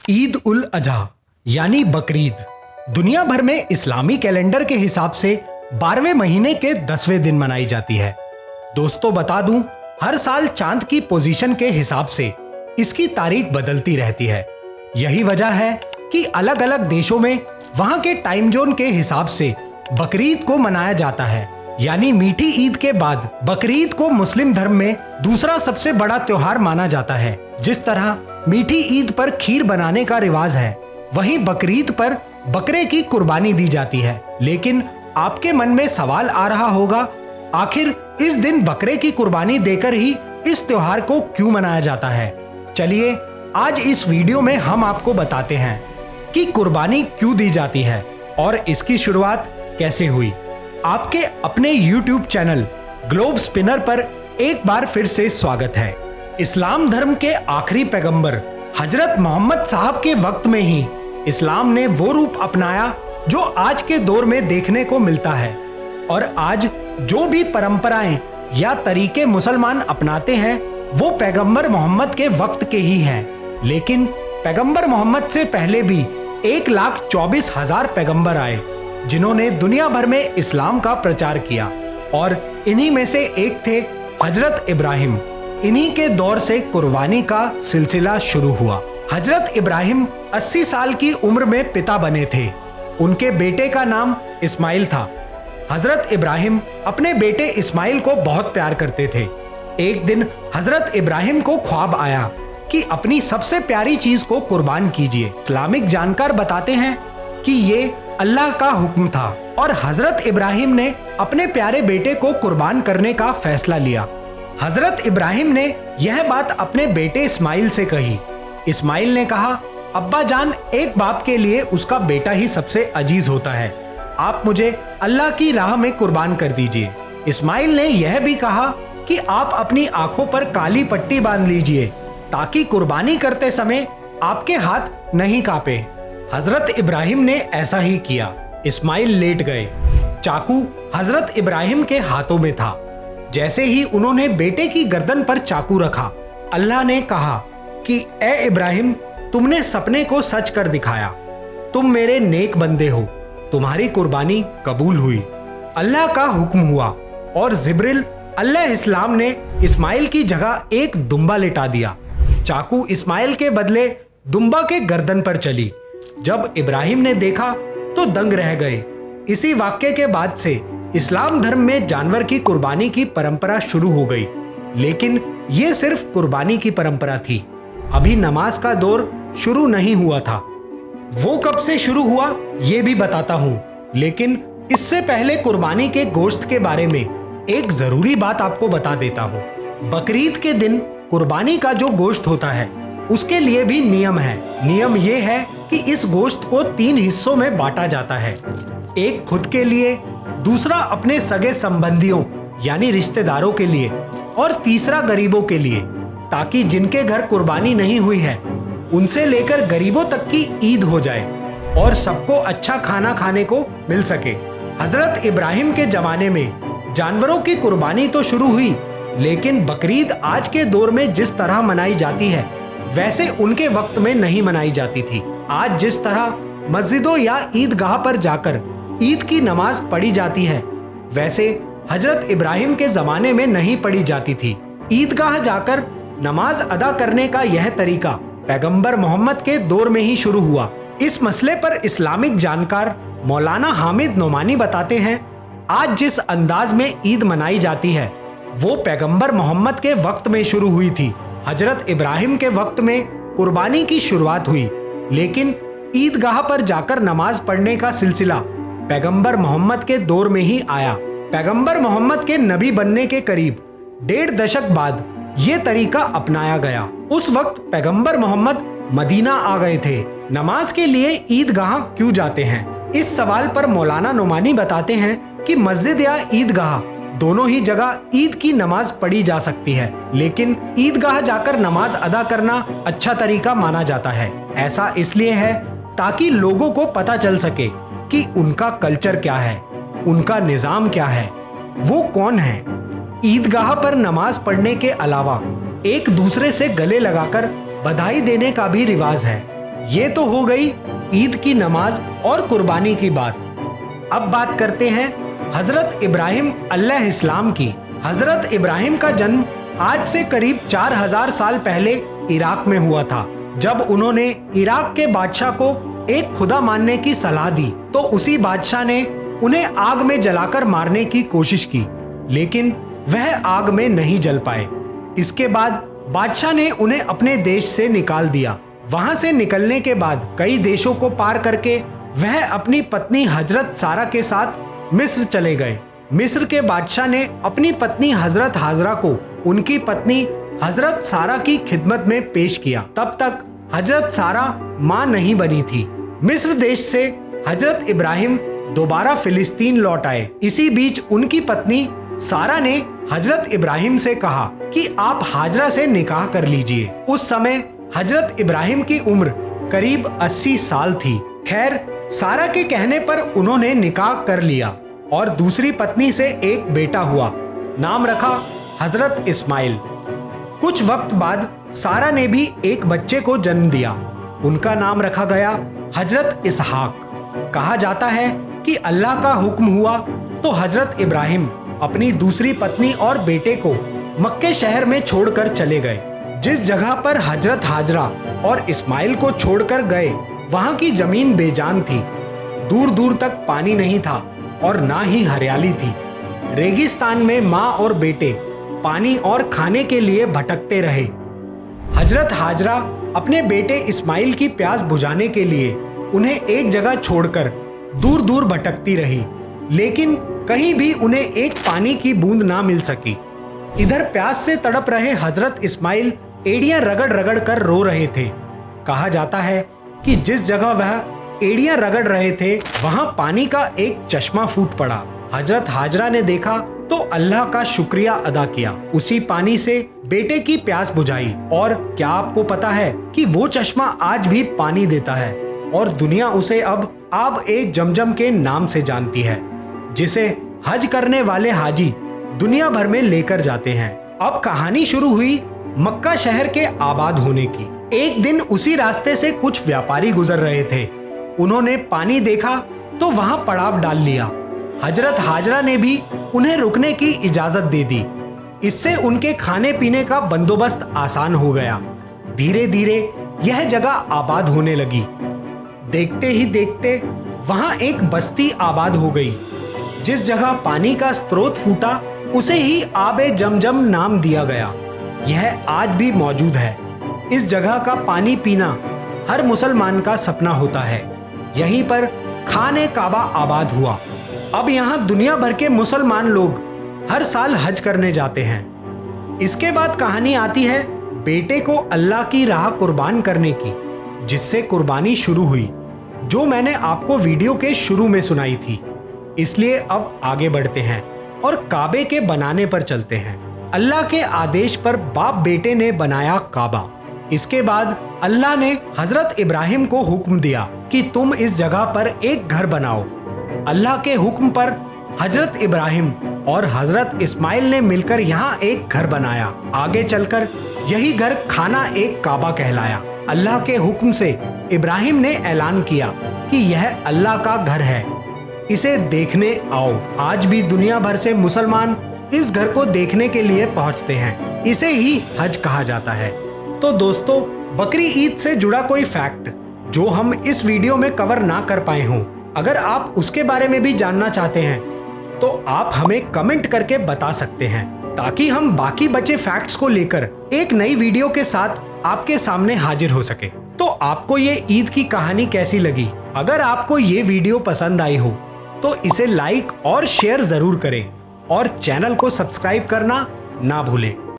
ईद उल अजहा यानी बकरीद दुनिया भर में इस्लामी कैलेंडर के हिसाब से 12वें महीने के 10वें दिन मनाई जाती है। दोस्तों बता दूं, हर साल चांद की पोजीशन के हिसाब से इसकी तारीख बदलती रहती है। यही वजह है कि अलग अलग देशों में वहां के टाइम जोन के हिसाब से बकरीद को मनाया जाता है। यानी मीठी ईद के बाद बकरीद को मुस्लिम धर्म में दूसरा सबसे बड़ा त्योहार माना जाता है। जिस तरह मीठी ईद पर खीर बनाने का रिवाज है, वहीं बकरीद पर बकरे की कुर्बानी दी जाती है। लेकिन आपके मन में सवाल आ रहा होगा, आखिर इस दिन बकरे की कुर्बानी देकर ही इस त्योहार को क्यों मनाया जाता है? चलिए आज इस वीडियो में हम आपको बताते हैं कि कुर्बानी क्यों दी जाती है और इसकी शुरुआत कैसे हुई। आपके अपने YouTube चैनल ग्लोब स्पिनर पर एक बार फिर से स्वागत है। इस्लाम धर्म के आखिरी पैगंबर हजरत मोहम्मद साहब के वक्त में ही इस्लाम ने वो रूप अपनाया जो आज के दौर में देखने को मिलता है। और आज जो भी परंपराएं या तरीके मुसलमान अपनाते हैं वो पैगंबर मोहम्मद के वक्त के ही हैं। लेकिन पैगंबर मोहम्मद से पहले भी 1,24,000 पैगंबर आए जिन्होंने दुनिया भर में इस्लाम का प्रचार किया, और इन्हीं में से एक थे हजरत इब्राहिम। इन्हीं के दौर से कुर्बानी का सिलसिला शुरू हुआ। हजरत इब्राहिम 80 साल की उम्र में पिता बने थे। उनके बेटे का नाम इस्माइल था। हजरत इब्राहिम अपने बेटे इस्माइल को बहुत प्यार करते थे। एक दिन हजरत इब्राहिम को ख्वाब आया कि अपनी सबसे प्यारी चीज को कुर्बान कीजिए। इस्लामिक जानकार बताते हैं कि ये अल्लाह का हुक्म था और हजरत इब्राहिम ने अपने प्यारे बेटे को कुर्बान करने का फैसला लिया। हजरत इब्राहिम ने यह बात अपने बेटे इस्माइल से कही। इस्माइल ने कहा, अब्बा जान, एक बाप के लिए उसका बेटा ही सबसे अजीज होता है। आप मुझे अल्लाह की राह में कुर्बान कर दीजिए। इस्माइल ने यह भी कहा कि आप अपनी आंखों पर काली पट्टी बांध लीजिए ताकि कुर्बानी करते समय आपके हाथ नहीं कांपे। हजरत इब्राहिम ने ऐसा ही किया। इस्माइल लेट गए। चाकू हजरत इब्राहिम के हाथों में था। जैसे ही उन्होंने बेटे की गर्दन पर चाकू रखा, अल्लाह ने कहा कि ए इब्राहिम, तुमने सपने को सच कर दिखाया। तुम मेरे नेक बंदे हो। तुम्हारी कुर्बानी कबूल हुई। अल्लाह का हुक्म हुआ और जिब्रिल अलैहिस्सलाम ने इस्माइल की जगह एक दुम्बा लिटा दिया। चाकू इस्माइल के बदले दुम्बा के गर्दन पर चली। जब इब्राहिम ने देखा तो दंग रह गए। इसी वाक्य के बाद से इस्लाम धर्म में जानवर की कुर्बानी की परंपरा शुरू हो गई। लेकिन ये सिर्फ कुर्बानी की परंपरा थी। अभी नमाज का दौर शुरू नहीं हुआ था। वो कब से शुरू हुआ ये भी बताता हूँ, लेकिन इससे पहले कुर्बानी के गोश्त के बारे में एक जरूरी बात आपको बता देता हूँ। बकरीद के दिन कुर्बानी का जो गोश्त होता है उसके लिए भी नियम है। नियम ये है कि इस गोश्त को 3 हिस्सों में बांटा जाता है। एक खुद के लिए, दूसरा अपने सगे संबंधियों यानी रिश्तेदारों के लिए, और तीसरा गरीबों के लिए, ताकि जिनके घर कुर्बानी नहीं हुई है उनसे लेकर गरीबों तक की ईद हो जाए और सबको अच्छा खाना खाने को मिल सके। हजरत इब्राहिम के जमाने में जानवरों की कुर्बानी तो शुरू हुई, लेकिन बकरीद आज के दौर में जिस तरह मनाई जाती है वैसे उनके वक्त में नहीं मनाई जाती थी। आज जिस तरह मस्जिदों या ईदगाह पर जाकर ईद की नमाज पढ़ी जाती है, वैसे हजरत इब्राहिम के जमाने में नहीं पढ़ी जाती थी। ईदगाह जाकर नमाज अदा करने का यह तरीका पैगंबर मोहम्मद के दौर में ही शुरू हुआ। इस मसले पर इस्लामिक जानकार मौलाना हामिद नोमानी बताते हैं, आज जिस अंदाज में ईद मनाई जाती है वो पैगंबर मोहम्मद के वक्त में शुरू हुई थी। हजरत इब्राहिम के वक्त में कुर्बानी की शुरुआत हुई, लेकिन ईदगाह पर जाकर नमाज पढ़ने का सिलसिला पैगंबर मोहम्मद के दौर में ही आया। पैगंबर मोहम्मद के नबी बनने के करीब 1.5 दशक बाद ये तरीका अपनाया गया। उस वक्त पैगंबर मोहम्मद मदीना आ गए थे। नमाज के लिए ईदगाह क्यों जाते हैं? इस सवाल पर मौलाना नोमानी बताते हैं कि मस्जिद या ईदगाह दोनों ही जगह ईद की नमाज पढ़ी जा सकती है, लेकिन ईदगाह जाकर नमाज अदा करना अच्छा तरीका माना जाता है। ऐसा इसलिए है ताकि लोगों को पता चल सके कि उनका कल्चर क्या है, उनका निजाम क्या है, वो कौन है। ईदगाह पर नमाज पढ़ने के अलावा एक दूसरे से गले लगाकर बधाई देने का भी रिवाज है। ये तो हो गई ईद की नमाज और कुर्बानी की बात। अब बात करते हैं हजरत इब्राहिम अलैहिस्सलाम की। हजरत इब्राहिम का जन्म आज से करीब 4000 साल पहले इराक में हुआ था। जब उन्होंने इराक के बादशाह को एक खुदा मानने की सलाह दी तो उसी बादशाह ने उन्हें आग में जलाकर मारने की कोशिश की, लेकिन वह आग में नहीं जल पाए। इसके बाद बादशाह ने उन्हें अपने देश से निकाल दिया। वहां से निकलने के बाद कई देशों को पार करके वह अपनी पत्नी हजरत सारा के साथ मिस्र चले गए। मिस्र के बादशाह ने अपनी पत्नी हजरत हाजरा को उनकी पत्नी हजरत सारा की खिदमत में पेश किया। तब तक हजरत सारा मां नहीं बनी थी। मिस्र देश से हजरत इब्राहिम दोबारा फिलिस्तीन लौट आए। इसी बीच उनकी पत्नी सारा ने हजरत इब्राहिम से कहा कि आप हाजरा से निकाह कर लीजिए। उस समय हजरत इब्राहिम की उम्र करीब 80 साल थी। खैर, सारा के कहने पर उन्होंने निकाह कर लिया और दूसरी पत्नी से एक बेटा हुआ। नाम रखा हजरत इस्माइल। कुछ वक्त बाद सारा ने भी एक बच्चे को जन्म दिया। उनका नाम रखा गया हजरत इसहाक। कहा जाता है कि अल्लाह का हुक्म हुआ तो हजरत इब्राहिम अपनी दूसरी पत्नी और बेटे को मक्के शहर में छोड़कर चले गए। जिस जगह पर हजरत हाजरा और इस्माइल को छोड़कर गए वहां की जमीन बेजान थी। दूर दूर तक पानी नहीं था और ना ही हरियाली थी। रेगिस्तान में माँ और बेटे पानी और खाने के लिए भटकते रहे। हजरत हाजरा अपने बेटे इस्माइल की प्यास बुझाने के लिए उन्हें एक जगह छोड़कर दूर दूर भटकती रही, लेकिन कहीं भी उन्हें एक पानी की बूंद ना मिल सकी। इधर प्यास से तड़प रहे हजरत इस्माइल एड़ियां रगड़ रगड़ कर रो रहे थे। कहा जाता है कि जिस जगह वह एड़ियां रगड़ रहे थे वहां पानी का एक चश्मा फूट पड़ा। हजरत हाजरा ने देखा तो अल्लाह का शुक्रिया अदा किया। उसी पानी से बेटे की प्यास बुझाई। और क्या आपको पता है कि वो चश्मा आज भी पानी देता है और दुनिया उसे अब आब ए जमजम के नाम से जानती है, जिसे हज करने वाले हाजी दुनिया भर में लेकर जाते हैं। अब कहानी शुरू हुई मक्का शहर के आबाद होने की। एक दिन उसी रास्ते से कुछ व्यापारी गुजर रहे थे। उन्होंने पानी देखा तो वहां पड़ाव डाल लिया। हजरत हाजरा ने भी उन्हें रुकने की इजाजत दे दी। इससे उनके खाने पीने का बंदोबस्त आसान हो गया। धीरे धीरे यह जगह आबाद होने लगी। देखते ही देखते वहां एक बस्ती आबाद हो गई। जिस जगह पानी का स्रोत फूटा उसे ही आबे जमजम नाम दिया गया। यह आज भी मौजूद है। इस जगह का पानी पीना हर मुसलमान का सपना होता है। यहीं पर खाने काबा आबाद हुआ। अब यहाँ दुनिया भर के मुसलमान लोग हर साल हज करने जाते हैं। इसके बाद कहानी आती है बेटे को अल्लाह की राह कुर्बान करने की, जिससे कुर्बानी शुरू हुई, जो मैंने आपको वीडियो के शुरू में सुनाई थी। इसलिए अब आगे बढ़ते हैं और काबे के बनाने पर चलते हैं। अल्लाह के आदेश पर बाप बेटे ने बनाया काबा। इसके बाद अल्लाह ने हजरत इब्राहिम को हुक्म दिया कि तुम इस जगह पर एक घर बनाओ। अल्लाह के हुक्म पर हजरत इब्राहिम और हजरत इस्माइल ने मिलकर यहाँ एक घर बनाया। आगे चलकर यही घर खाना एक काबा कहलाया। अल्लाह के हुक्म से इब्राहिम ने ऐलान किया कि यह अल्लाह का घर है, इसे देखने आओ। आज भी दुनिया भर से मुसलमान इस घर को देखने के लिए पहुंचते हैं। इसे ही हज कहा जाता है। तो दोस्तों, बकरी ईद से जुड़ा कोई फैक्ट जो हम इस वीडियो में कवर ना कर पाए हों, अगर आप उसके बारे में भी जानना चाहते हैं तो आप हमें कमेंट करके बता सकते हैं, ताकि हम बाकी बचे फैक्ट्स को लेकर एक नई वीडियो के साथ आपके सामने हाजिर हो सके। तो आपको ये ईद की कहानी कैसी लगी? अगर आपको ये वीडियो पसंद आई हो तो इसे लाइक और शेयर जरूर करें और चैनल को सब्सक्राइब करना ना भूलें।